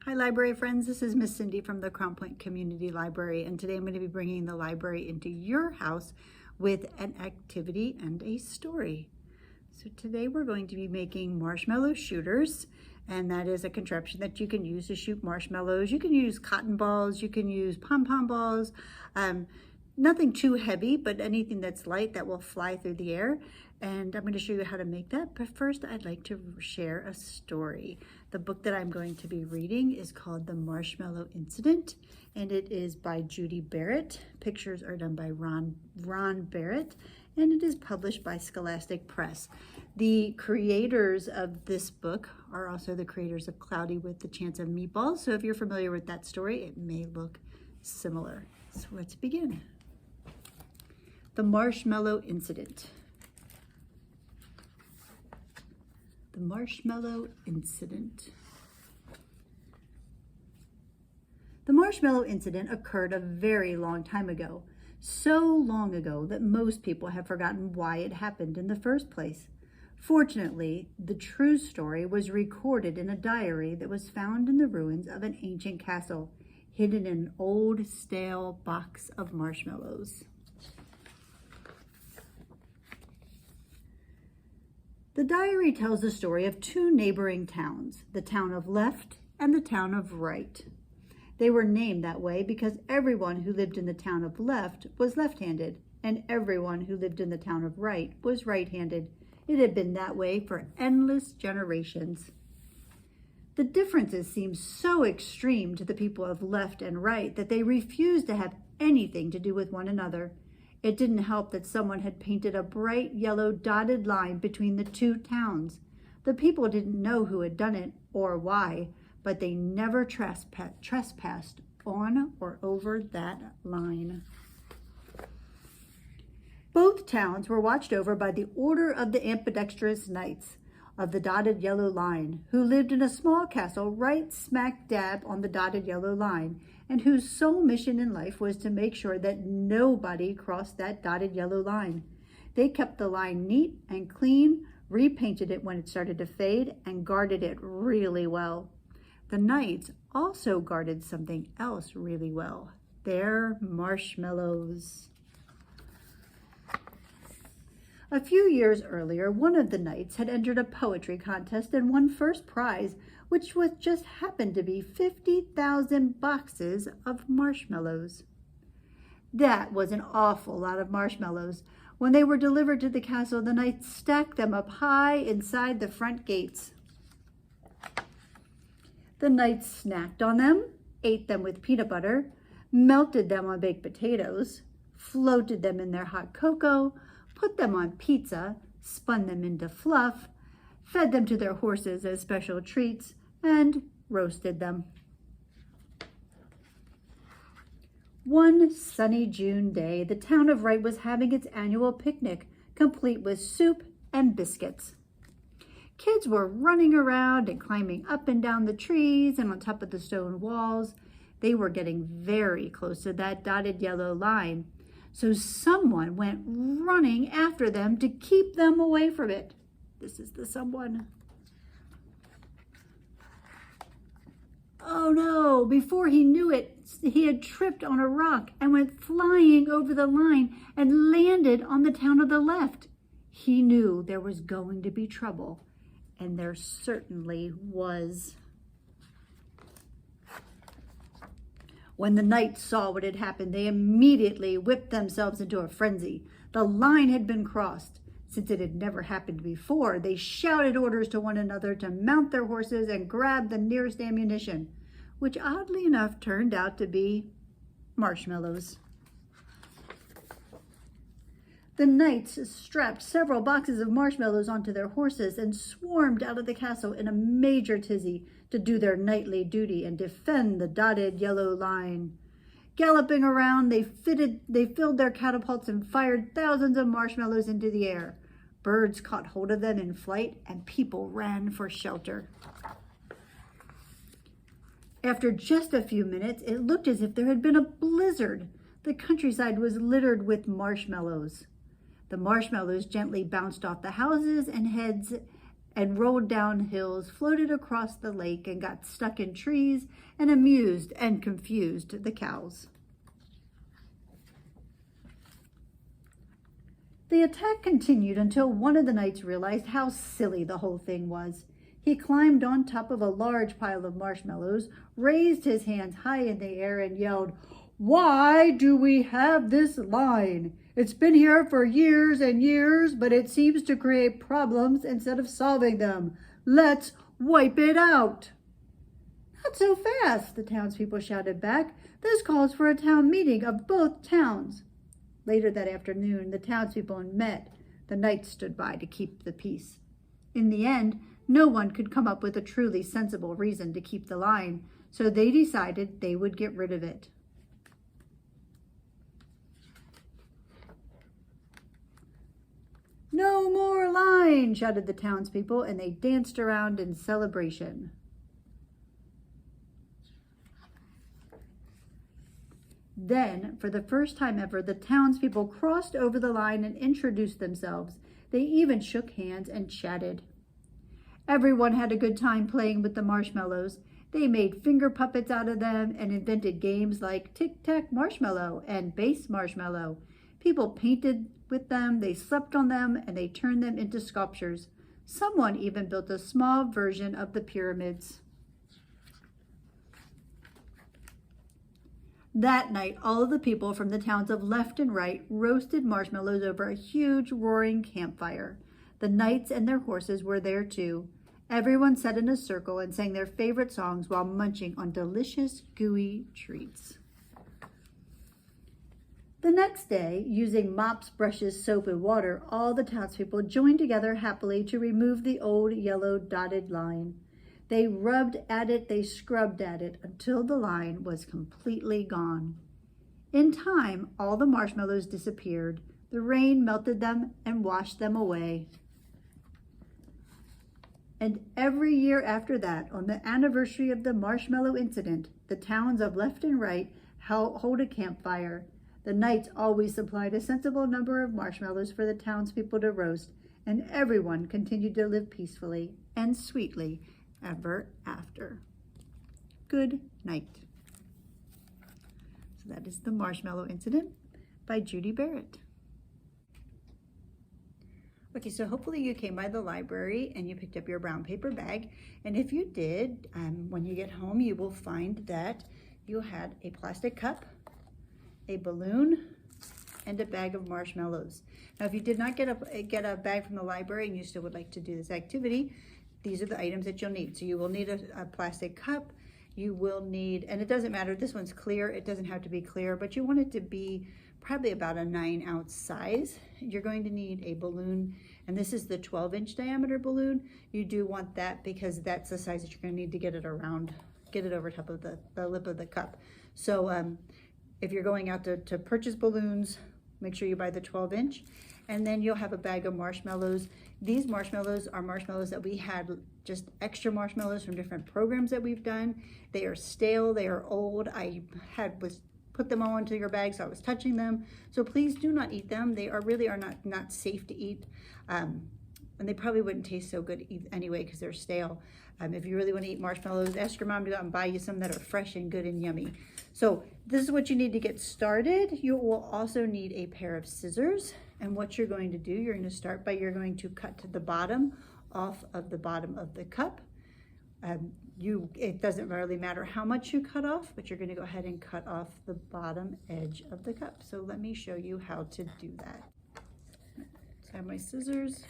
Hi library friends, this is Miss Cindy from the Crown Point Community Library, and today I'm going to be bringing the library into your house with an activity and a story. So today we're going to be making marshmallow shooters, and that is a contraption that you can use to shoot marshmallows. You can use cotton balls, you can use pom-pom balls, nothing too heavy, but anything that's light that will fly through the air. And I'm going to show you how to make that. But first, I'd like to share a story. The book that I'm going to be reading is called The Marshmallow Incident, and it is by Judy Barrett. Pictures are done by Ron Barrett, and it is published by Scholastic Press. The creators of this book are also the creators of Cloudy with the Chance of Meatballs. So if you're familiar with that story, it may look similar. So let's begin. The Marshmallow Incident. The Marshmallow Incident. The Marshmallow Incident occurred a very long time ago, so long ago that most people have forgotten why it happened in the first place. Fortunately, the true story was recorded in a diary that was found in the ruins of an ancient castle, hidden in an old, stale box of marshmallows. The diary tells the story of two neighboring towns, the town of Left and the town of Right. They were named that way because everyone who lived in the town of Left was left-handed, and everyone who lived in the town of Right was right-handed. It had been that way for endless generations. The differences seemed so extreme to the people of Left and Right that they refused to have anything to do with one another. It didn't help that someone had painted a bright yellow dotted line between the two towns. The people didn't know who had done it or why, but they never trespassed on or over that line. Both towns were watched over by the Order of the Ambidextrous Knights of the dotted yellow line, who lived in a small castle right smack dab on the dotted yellow line, and whose sole mission in life was to make sure that nobody crossed that dotted yellow line. They kept the line neat and clean, repainted it when it started to fade, and guarded it really well. The Knights also guarded something else really well: their marshmallows. A few years earlier, one of the Knights had entered a poetry contest and won first prize, which was just happened to be 50,000 boxes of marshmallows. That was an awful lot of marshmallows. When they were delivered to the castle, the Knights stacked them up high inside the front gates. The Knights snacked on them, ate them with peanut butter, melted them on baked potatoes, floated them in their hot cocoa, put them on pizza, spun them into fluff, fed them to their horses as special treats, and roasted them. One sunny June day, the town of Wright was having its annual picnic, complete with soup and biscuits. Kids were running around and climbing up and down the trees and on top of the stone walls. They were getting very close to that dotted yellow line, so someone went running after them to keep them away from it. This is the someone. Oh no, before he knew it, he had tripped on a rock and went flying over the line and landed on the town of the Left. He knew there was going to be trouble, and there certainly was. When the Knights saw what had happened, they immediately whipped themselves into a frenzy. The line had been crossed. Since it had never happened before, they shouted orders to one another to mount their horses and grab the nearest ammunition, which oddly enough turned out to be marshmallows. The Knights strapped several boxes of marshmallows onto their horses and swarmed out of the castle in a major tizzy to do their knightly duty and defend the dotted yellow line. Galloping around, they filled their catapults and fired thousands of marshmallows into the air. Birds caught hold of them in flight, and people ran for shelter. After just a few minutes, it looked as if there had been a blizzard. The countryside was littered with marshmallows. The marshmallows gently bounced off the houses and heads and rolled down hills, floated across the lake, and got stuck in trees, and amused and confused the cows. The attack continued until one of the knights realized how silly the whole thing was. He climbed on top of a large pile of marshmallows, raised his hands high in the air, and yelled, "Why do we have this line? It's been here for years and years, but it seems to create problems instead of solving them. Let's wipe it out." "Not so fast," the townspeople shouted back. "This calls for a town meeting of both towns." Later that afternoon, the townspeople met. The knights stood by to keep the peace. In the end, no one could come up with a truly sensible reason to keep the line, so they decided they would get rid of it. "No more line!" shouted the townspeople, and they danced around in celebration. Then, for the first time ever, the townspeople crossed over the line and introduced themselves. They even shook hands and chatted. Everyone had a good time playing with the marshmallows. They made finger puppets out of them and invented games like Tic-Tac Marshmallow and Base Marshmallow. People painted with them, they slept on them, and they turned them into sculptures. Someone even built a small version of the pyramids. That night, all of the people from the towns of left and right roasted marshmallows over a huge roaring campfire. The knights and their horses were there too. Everyone sat in a circle and sang their favorite songs while munching on delicious, gooey treats. The next day, using mops, brushes, soap, and water, all the townspeople joined together happily to remove the old yellow dotted line. They rubbed at it, they scrubbed at it, until the line was completely gone. In time, all the marshmallows disappeared. The rain melted them and washed them away. And every year after that, on the anniversary of the Marshmallow Incident, the towns of left and right hold a campfire. The knights always supplied a sensible number of marshmallows for the townspeople to roast, and everyone continued to live peacefully and sweetly ever after. Good night. So that is the Marshmallow Incident by Judy Barrett. Okay, so hopefully you came by the library and you picked up your brown paper bag. And if you did, when you get home, you will find that you had a plastic cup, a balloon, and a bag of marshmallows. Now, if you did not get a bag from the library and you still would like to do this activity, these are the items that you'll need. So you will need a plastic cup. You will need, and it doesn't matter, this one's clear. It doesn't have to be clear, but you want it to be probably about a 9-ounce size. You're going to need a balloon, and this is the 12-inch diameter balloon. You do want that because that's the size that you're going to need to get it over top of the lip of the cup. So if you're going out to purchase balloons, make sure you buy the 12-inch, and then you'll have a bag of marshmallows. These marshmallows are marshmallows that we had, just extra marshmallows from different programs that we've done. They are stale, they are old. I put them all into your bag, so I was touching them. So please do not eat them. They really are not safe to eat. And they probably wouldn't taste so good anyway because they're stale. If you really want to eat marshmallows, ask your mom to go out and buy you some that are fresh and good and yummy. So this is what you need to get started. You will also need a pair of scissors. And what you're going to do, you're going to start by, you're going to cut to the bottom off of the bottom of the cup. It doesn't really matter how much you cut off, but you're going to go ahead and cut off the bottom edge of the cup. So let me show you how to do that. So I have my scissors.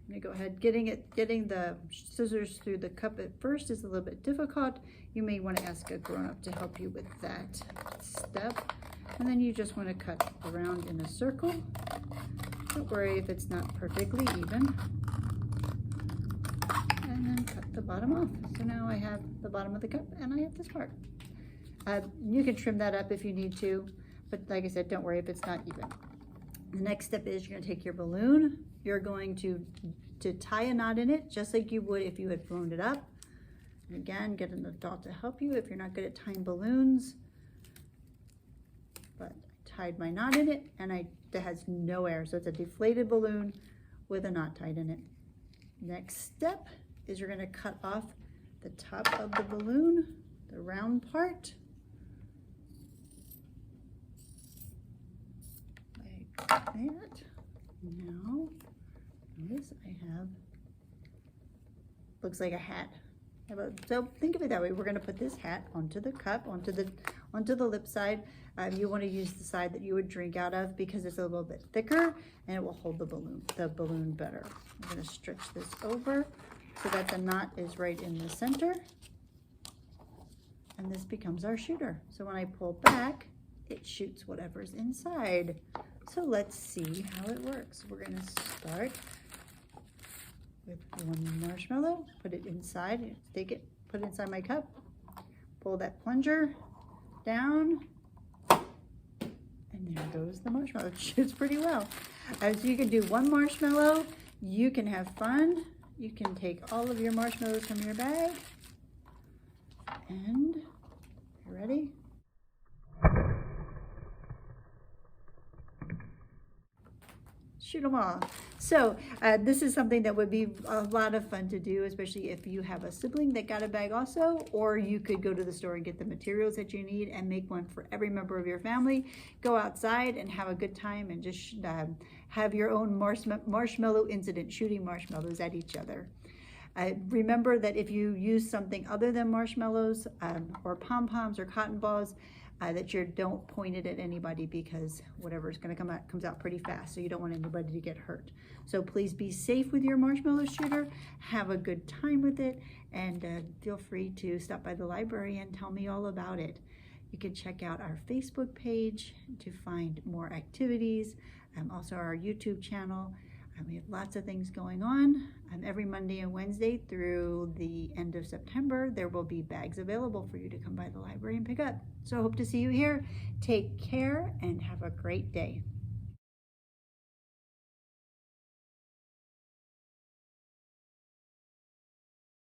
I'm going to go ahead, getting the scissors through the cup at first is a little bit difficult. You may want to ask a grown-up to help you with that step. And then you just want to cut around in a circle. Don't worry if it's not perfectly even. And then cut the bottom off. So now I have the bottom of the cup and I have this part. You can trim that up if you need to, but like I said, don't worry if it's not even. The next step is you're going to take your balloon. You're going to tie a knot in it just like you would if you had blown it up. And again, get an adult to help you if you're not good at tying balloons. But I tied my knot in it, and that has no air, so it's a deflated balloon with a knot tied in it. Next step is you're going to cut off the top of the balloon, the round part. Like that. Now, notice I have, looks like a hat. So think of it that way. We're going to put this hat onto the cup, onto the lip side. You want to use the side that you would drink out of because it's a little bit thicker and it will hold the balloon better. I'm going to stretch this over so that the knot is right in the center. And this becomes our shooter. So when I pull back, it shoots whatever's inside. So let's see how it works. We're going to start with one marshmallow, put it inside, take it, put it inside my cup, pull that plunger down, and there goes the marshmallow. It shoots pretty well. So you can do one marshmallow, you can have fun, you can take all of your marshmallows from your bag, and you ready? Shoot them all. So this is something that would be a lot of fun to do, especially if you have a sibling that got a bag also, or you could go to the store and get the materials that you need and make one for every member of your family. Go outside and have a good time and just have your own marshmallow incident, shooting marshmallows at each other. Remember that if you use something other than marshmallows or pom-poms or cotton balls, that you don't point it at anybody because whatever's going to come out comes out pretty fast, so you don't want anybody to get hurt. So please be safe with your marshmallow shooter, have a good time with it, and feel free to stop by the library and tell me all about it. You can check out our Facebook page to find more activities, also our YouTube channel. We have lots of things going on. Every Monday and Wednesday through the end of September, there will be bags available for you to come by the library and pick up. So I hope to see you here. Take care and have a great day.